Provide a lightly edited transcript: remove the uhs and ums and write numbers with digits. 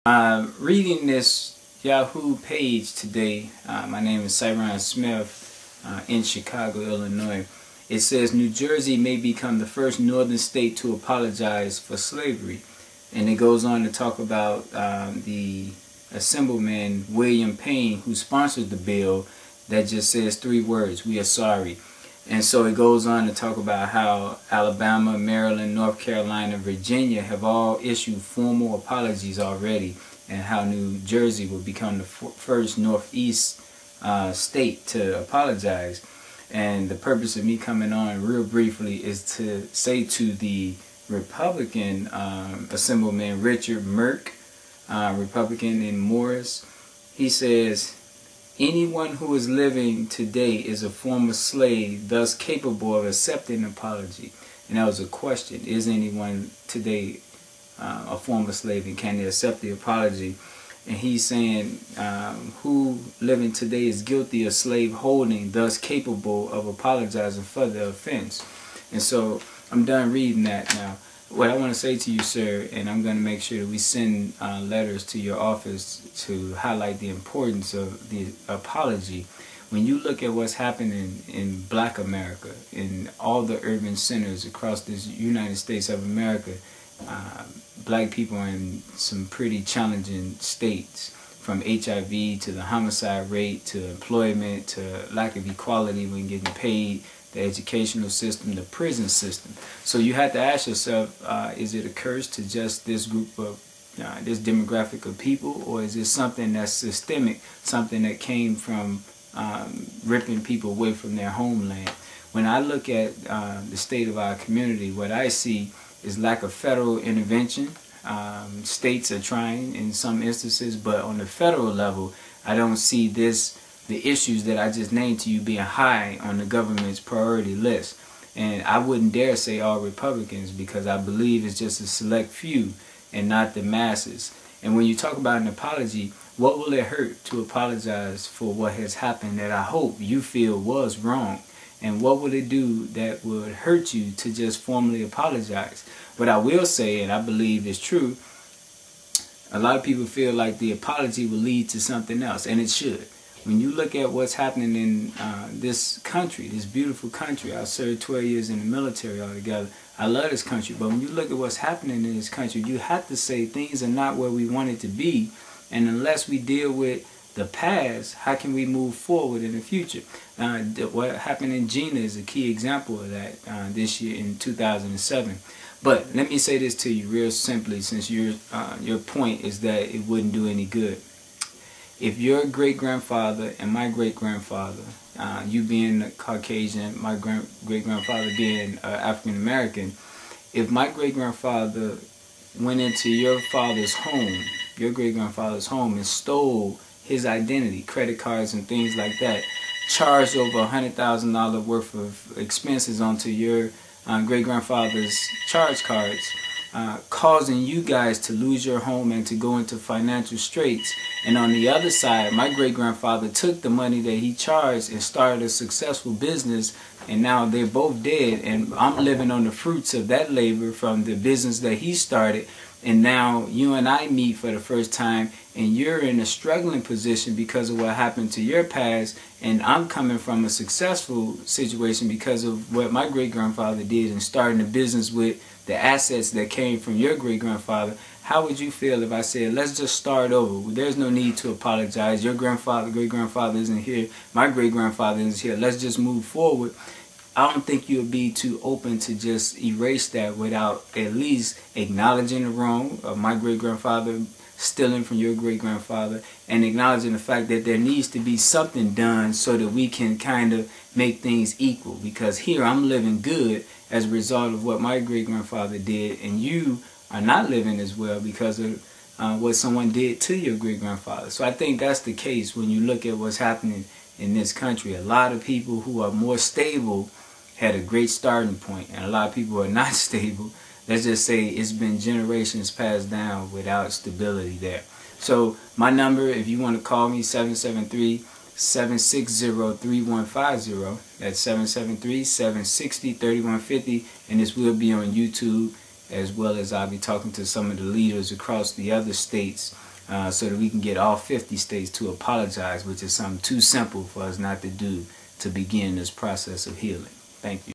Reading this Yahoo page today, my name is Syron Smith in Chicago, Illinois. It says New Jersey may become the first northern state to apologize for slavery. And it goes on to talk about the Assemblyman William Payne, who sponsored the bill that just says 3 words: we are sorry. And so it goes on to talk about how Alabama, Maryland, North Carolina, Virginia have all issued formal apologies already, and how New Jersey will become the first Northeast state to apologize. And the purpose of me coming on real briefly is to say to the Republican Assemblyman Richard Merck, Republican in Morris, he says, anyone who is living today is a former slave, thus capable of accepting an apology. And that was a question. Is anyone today a former slave, and can they accept the apology? And he's saying who living today is guilty of slave holding, thus capable of apologizing for the offense. And so I'm done reading that now. What I want to say to you, sir, and I'm going to make sure that we send letters to your office to highlight the importance of the apology. When you look at what's happening in Black America, in all the urban centers across this United States of America, Black people are in some pretty challenging states, from HIV to the homicide rate to employment to lack of equality when getting paid, the educational system, the prison system. So you have to ask yourself, is it a curse to just this group of, this demographic of people, or is it something that's systemic, something that came from ripping people away from their homeland? When I look at the state of our community, what I see is lack of federal intervention. States are trying in some instances, but on the federal level, I don't see the issues that I just named to you being high on the government's priority list. And I wouldn't dare say all Republicans, because I believe it's just a select few and not the masses. And when you talk about an apology, what will it hurt to apologize for what has happened that I hope you feel was wrong? And what would it do that would hurt you to just formally apologize? What I will say, and I believe is true, a lot of people feel like the apology will lead to something else, and it should. When you look at what's happening in this country, this beautiful country, I served 12 years in the military altogether. I love this country, but when you look at what's happening in this country, you have to say things are not where we want it to be. And unless we deal with the past, how can we move forward in the future? What happened in Gina is a key example of that this year in 2007. But let me say this to you real simply, since your point is that it wouldn't do any good. If your great-grandfather and my great-grandfather, you being Caucasian, my great-grandfather being African-American, if my great-grandfather went into your father's home, your great-grandfather's home, and stole his identity, credit cards and things like that, charged over $100,000 worth of expenses onto your great-grandfather's charge cards, causing you guys to lose your home and to go into financial straits. And on the other side, my great-grandfather took the money that he charged and started a successful business, and now they're both dead, and I'm living on the fruits of that labor from the business that he started. And now you and I meet for the first time, and you're in a struggling position because of what happened to your past, and I'm coming from a successful situation because of what my great-grandfather did and starting a business with the assets that came from your great-grandfather. How would you feel if I said, let's just start over? There's no need to apologize. Your grandfather, great-grandfather isn't here. My great-grandfather isn't here. Let's just move forward. I don't think you'll be too open to just erase that without at least acknowledging the wrong of my great-grandfather stealing from your great-grandfather, and acknowledging the fact that there needs to be something done so that we can kind of make things equal. Because here I'm living good as a result of what my great-grandfather did, and you are not living as well because of what someone did to your great-grandfather. So I think that's the case when you look at what's happening in this country. A lot of people who are more stable had a great starting point, and a lot of people who are not stable, let's just say it's been generations passed down without stability there. So my number, if you want to call me, 773-760-3150. That's 773-760-3150, and this will be on YouTube, as well as I'll be talking to some of the leaders across the other states so that we can get all 50 states to apologize, which is something too simple for us not to do to begin this process of healing. Thank you.